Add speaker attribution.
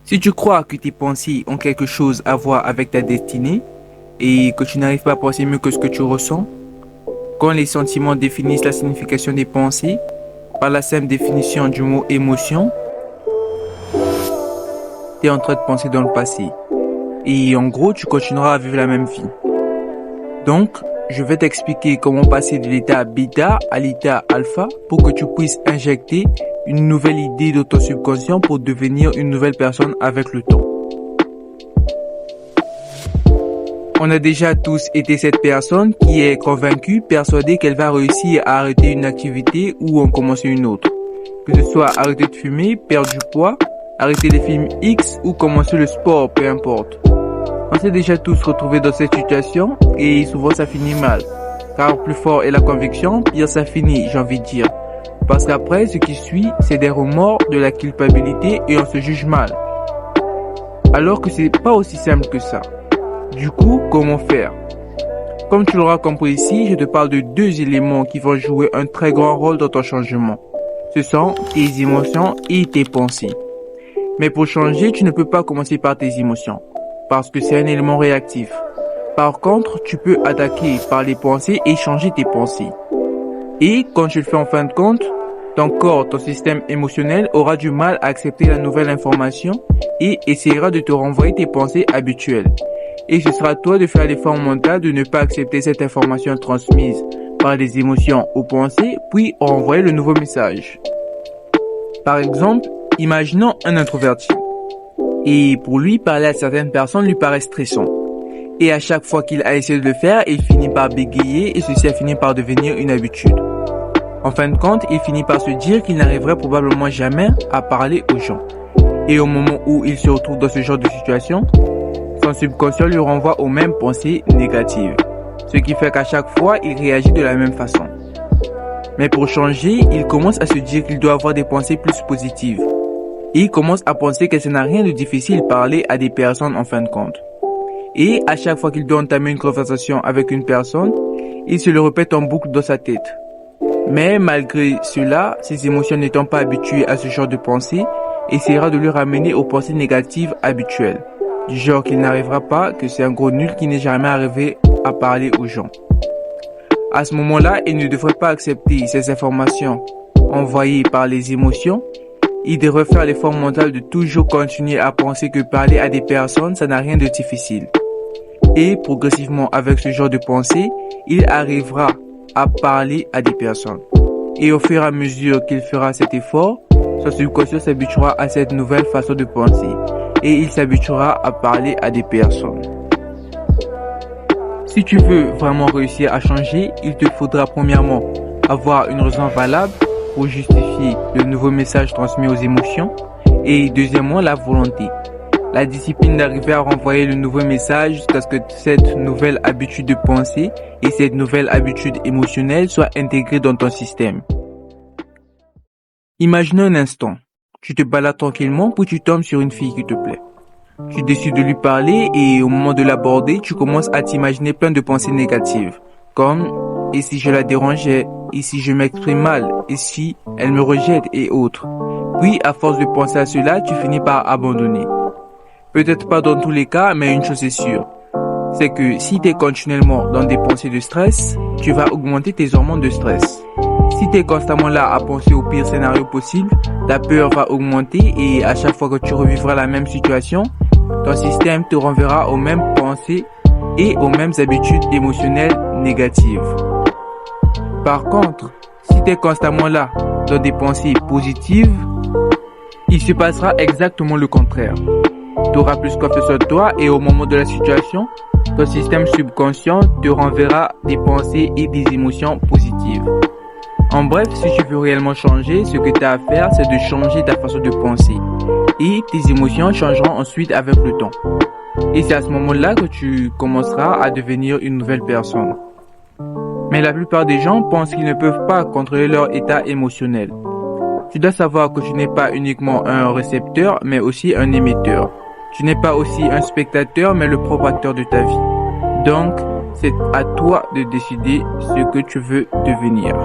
Speaker 1: Si tu crois que tes pensées ont quelque chose à voir avec ta destinée et que tu n'arrives pas à penser mieux que ce que tu ressens, quand les sentiments définissent la signification des pensées, par la simple définition du mot émotion, tu es en train de penser dans le passé. Et en gros, tu continueras à vivre la même vie. Donc, je vais t'expliquer comment passer de l'état bêta à l'état alpha pour que tu puisses injecter une nouvelle idée dans ton subconscient pour devenir une nouvelle personne avec le temps. On a déjà tous été cette personne qui est convaincue, persuadée qu'elle va réussir à arrêter une activité ou en commencer une autre. Que ce soit arrêter de fumer, perdre du poids, arrêter les films X ou commencer le sport, peu importe. On s'est déjà tous retrouvés dans cette situation et souvent ça finit mal. Car plus fort est la conviction, pire ça finit, j'ai envie de dire. Parce qu'après, ce qui suit, c'est des remords, de la culpabilité et on se juge mal. Alors que c'est pas aussi simple que ça. Du coup, comment faire? Comme tu l'auras compris ici, je te parle de deux éléments qui vont jouer un très grand rôle dans ton changement. Ce sont tes émotions et tes pensées. Mais pour changer, tu ne peux pas commencer par tes émotions, parce que c'est un élément réactif. Par contre, tu peux attaquer par les pensées et changer tes pensées. Et quand tu le fais en fin de compte, ton corps, ton système émotionnel aura du mal à accepter la nouvelle information et essaiera de te renvoyer tes pensées habituelles. Et ce sera à toi de faire l'effort mental de ne pas accepter cette information transmise par les émotions aux pensées, puis renvoyer le nouveau message. Par exemple, imaginons un introverti. Et pour lui, parler à certaines personnes lui paraît stressant. Et à chaque fois qu'il a essayé de le faire, il finit par bégayer et ceci a fini par devenir une habitude. En fin de compte, il finit par se dire qu'il n'arriverait probablement jamais à parler aux gens. Et au moment où il se retrouve dans ce genre de situation, son subconscient lui renvoie aux mêmes pensées négatives. Ce qui fait qu'à chaque fois, il réagit de la même façon. Mais pour changer, il commence à se dire qu'il doit avoir des pensées plus positives. Et il commence à penser que ce n'a rien de difficile parler à des personnes en fin de compte. Et à chaque fois qu'il doit entamer une conversation avec une personne, il se le répète en boucle dans sa tête. Mais malgré cela, ses émotions n'étant pas habituées à ce genre de pensée, essaiera de lui ramener aux pensées négatives habituelles. Du genre qu'il n'arrivera pas, que c'est un gros nul qui n'est jamais arrivé à parler aux gens. À ce moment-là, il ne devrait pas accepter ces informations envoyées par les émotions. Il devrait faire l'effort mental de toujours continuer à penser que parler à des personnes, ça n'a rien de difficile. Et progressivement, avec ce genre de pensée, il arrivera à parler à des personnes. Et au fur et à mesure qu'il fera cet effort, son subconscient s'habituera à cette nouvelle façon de penser. Et il s'habituera à parler à des personnes. Si tu veux vraiment réussir à changer, il te faudra premièrement avoir une raison valable pour justifier le nouveau message transmis aux émotions et deuxièmement la volonté. La discipline d'arriver à renvoyer le nouveau message jusqu'à ce que cette nouvelle habitude de pensée et cette nouvelle habitude émotionnelle soient intégrées dans ton système. Imagine un instant. Tu te balades tranquillement puis tu tombes sur une fille qui te plaît. Tu décides de lui parler et au moment de l'aborder, tu commences à t'imaginer plein de pensées négatives. Comme, et si je la dérangeais, et si je m'exprime mal, et si elle me rejette et autres. Puis, à force de penser à cela, tu finis par abandonner. Peut-être pas dans tous les cas, mais une chose est sûre. C'est que si tu es continuellement dans des pensées de stress, tu vas augmenter tes hormones de stress. Si tu es constamment là à penser au pire scénario possible, ta peur va augmenter et à chaque fois que tu revivras la même situation, ton système te renverra aux mêmes pensées et aux mêmes habitudes émotionnelles négatives. Par contre, si tu es constamment là dans des pensées positives, il se passera exactement le contraire. Tu auras plus confiance en toi et au moment de la situation, ton système subconscient te renverra des pensées et des émotions positives. En bref, si tu veux réellement changer, ce que tu as à faire, c'est de changer ta façon de penser. Et tes émotions changeront ensuite avec le temps. Et c'est à ce moment-là que tu commenceras à devenir une nouvelle personne. Mais la plupart des gens pensent qu'ils ne peuvent pas contrôler leur état émotionnel. Tu dois savoir que tu n'es pas uniquement un récepteur, mais aussi un émetteur. Tu n'es pas aussi un spectateur, mais le propre acteur de ta vie. Donc, c'est à toi de décider ce que tu veux devenir.